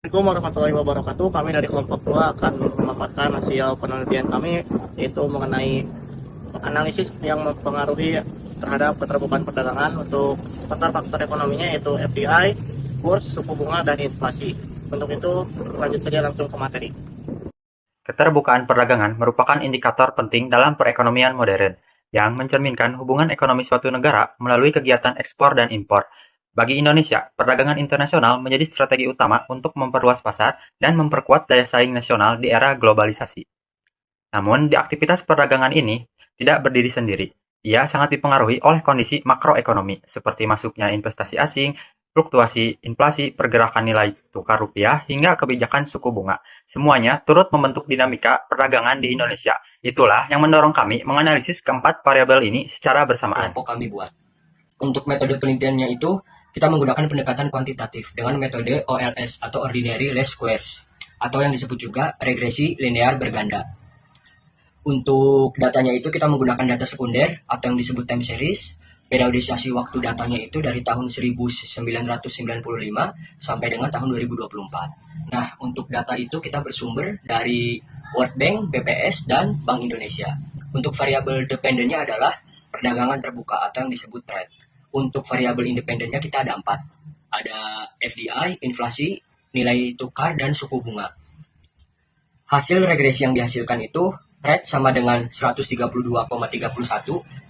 Assalamualaikum warahmatullahi wabarakatuh. Kami dari kelompok 2 akan memaparkan hasil penelitian kami, yaitu mengenai analisis yang mempengaruhi terhadap keterbukaan perdagangan untuk faktor-faktor ekonominya, yaitu FDI, kurs, suku bunga, dan inflasi. Untuk itu, lanjut saja langsung ke materi. Keterbukaan perdagangan merupakan indikator penting dalam perekonomian modern yang mencerminkan hubungan ekonomi suatu negara melalui kegiatan ekspor dan impor. Bagi Indonesia, perdagangan internasional menjadi strategi utama untuk memperluas pasar dan memperkuat daya saing nasional di era globalisasi. Namun, di aktivitas perdagangan ini tidak berdiri sendiri. Ia sangat dipengaruhi oleh kondisi makroekonomi, seperti masuknya investasi asing, fluktuasi inflasi, pergerakan nilai tukar rupiah, hingga kebijakan suku bunga. Semuanya turut membentuk dinamika perdagangan di Indonesia. Itulah yang mendorong kami menganalisis keempat variabel ini secara bersamaan. Kelompok kami buat. Untuk metode penelitiannya itu, kita menggunakan pendekatan kuantitatif dengan metode OLS atau Ordinary Least Squares, atau yang disebut juga regresi linear berganda. Untuk datanya itu kita menggunakan data sekunder atau yang disebut time series. Periodisasi waktu datanya itu dari tahun 1995 sampai dengan tahun 2024. Nah, untuk data itu kita bersumber dari World Bank, BPS, dan Bank Indonesia. Untuk variabel dependennya adalah perdagangan terbuka atau yang disebut trade. Untuk variabel independennya kita ada 4. Ada FDI, inflasi, nilai tukar, dan suku bunga. Hasil regresi yang dihasilkan itu trade sama dengan 132,31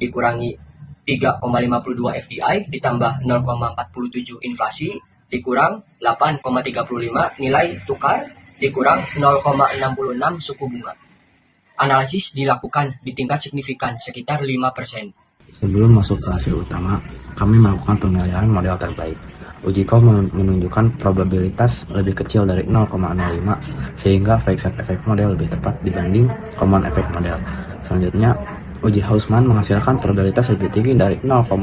dikurangi 3,52 FDI ditambah 0,47 inflasi dikurang 8,35 nilai tukar dikurang 0,66 suku bunga. Analisis dilakukan di tingkat signifikan sekitar 5%. Sebelum masuk ke hasil utama, kami melakukan penilaian model terbaik. Uji menunjukkan probabilitas lebih kecil dari 0,05 sehingga efek model lebih tepat dibanding common effect model. Selanjutnya, uji Hausman menghasilkan probabilitas lebih tinggi dari 0,05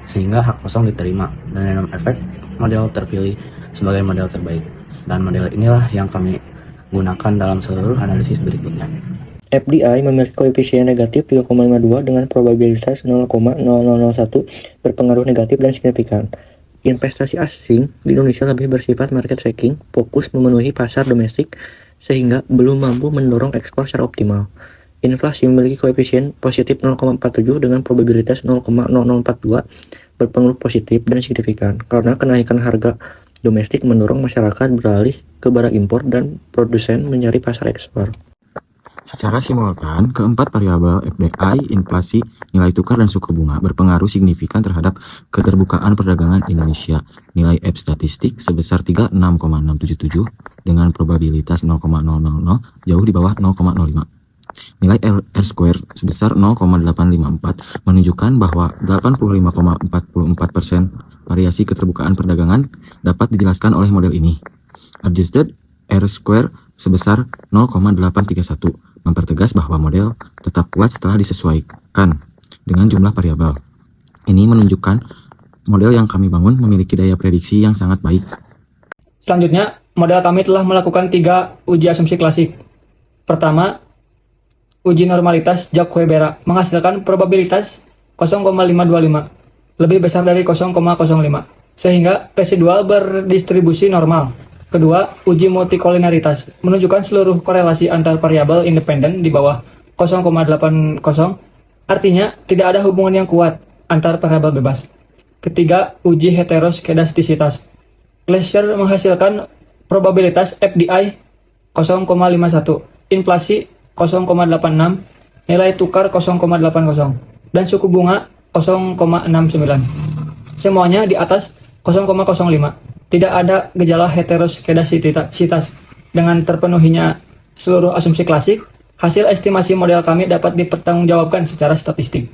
sehingga hak kosong diterima dan random effect model terpilih sebagai model terbaik. Dan model inilah yang kami gunakan dalam seluruh analisis berikutnya. FDI memiliki koefisien negatif 3,52 dengan probabilitas 0,0001 berpengaruh negatif dan signifikan. Investasi asing di Indonesia lebih bersifat market shaking, fokus memenuhi pasar domestik sehingga belum mampu mendorong ekspor secara optimal. Inflasi memiliki koefisien positif 0,47 dengan probabilitas 0,0042 berpengaruh positif dan signifikan karena kenaikan harga domestik mendorong masyarakat beralih ke barang impor dan produsen mencari pasar ekspor. Secara simultan, keempat variabel FDI, inflasi, nilai tukar, dan suku bunga berpengaruh signifikan terhadap keterbukaan perdagangan Indonesia. Nilai F statistik sebesar 36,677 dengan probabilitas 0,000 jauh di bawah 0,05. Nilai R-square sebesar 0,854 menunjukkan bahwa 85,44% variasi keterbukaan perdagangan dapat dijelaskan oleh model ini. Adjusted R-square sebesar 0,831 mempertegas bahwa model tetap kuat setelah disesuaikan dengan jumlah variabel. Ini menunjukkan model yang kami bangun memiliki daya prediksi yang sangat baik. Selanjutnya, model kami telah melakukan 3 uji asumsi klasik. Pertama, uji normalitas Jacques-Bera menghasilkan probabilitas 0,525, lebih besar dari 0,05, sehingga residual berdistribusi normal. Kedua, uji multikolinaritas menunjukkan seluruh korelasi antar variabel independen di bawah 0,80, artinya tidak ada hubungan yang kuat antar variabel bebas. Ketiga, uji heteroskedastisitas. Glaser menghasilkan probabilitas FDI 0,51, inflasi 0,86, nilai tukar 0,80, dan suku bunga 0,69. Semuanya di atas 0,05. Tidak ada gejala heteroskedastisitas. Dengan terpenuhinya seluruh asumsi klasik, hasil estimasi model kami dapat dipertanggungjawabkan secara statistik.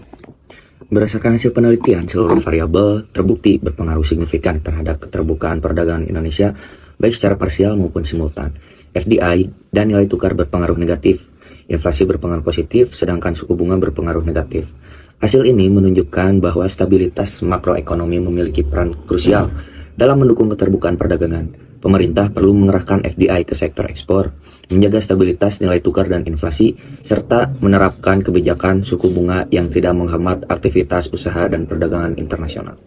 Berdasarkan hasil penelitian, seluruh variabel terbukti berpengaruh signifikan terhadap keterbukaan perdagangan Indonesia, baik secara parsial maupun simultan. FDI dan nilai tukar berpengaruh negatif, inflasi berpengaruh positif, sedangkan suku bunga berpengaruh negatif. Hasil ini menunjukkan bahwa stabilitas makroekonomi memiliki peran krusial dalam mendukung keterbukaan perdagangan. Pemerintah perlu mengerahkan FDI ke sektor ekspor, menjaga stabilitas nilai tukar dan inflasi, serta menerapkan kebijakan suku bunga yang tidak menghambat aktivitas usaha dan perdagangan internasional.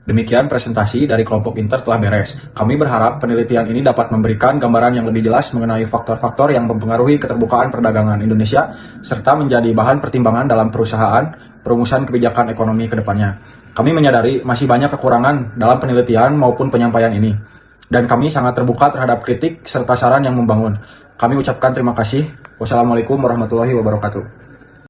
Demikian presentasi dari kelompok Inter telah beres. Kami berharap penelitian ini dapat memberikan gambaran yang lebih jelas mengenai faktor-faktor yang mempengaruhi keterbukaan perdagangan Indonesia, serta menjadi bahan pertimbangan dalam perusahaan perumusan kebijakan ekonomi ke depannya. Kami menyadari masih banyak kekurangan dalam penelitian maupun penyampaian ini, dan kami sangat terbuka terhadap kritik serta saran yang membangun. Kami ucapkan terima kasih. Wassalamualaikum warahmatullahi wabarakatuh.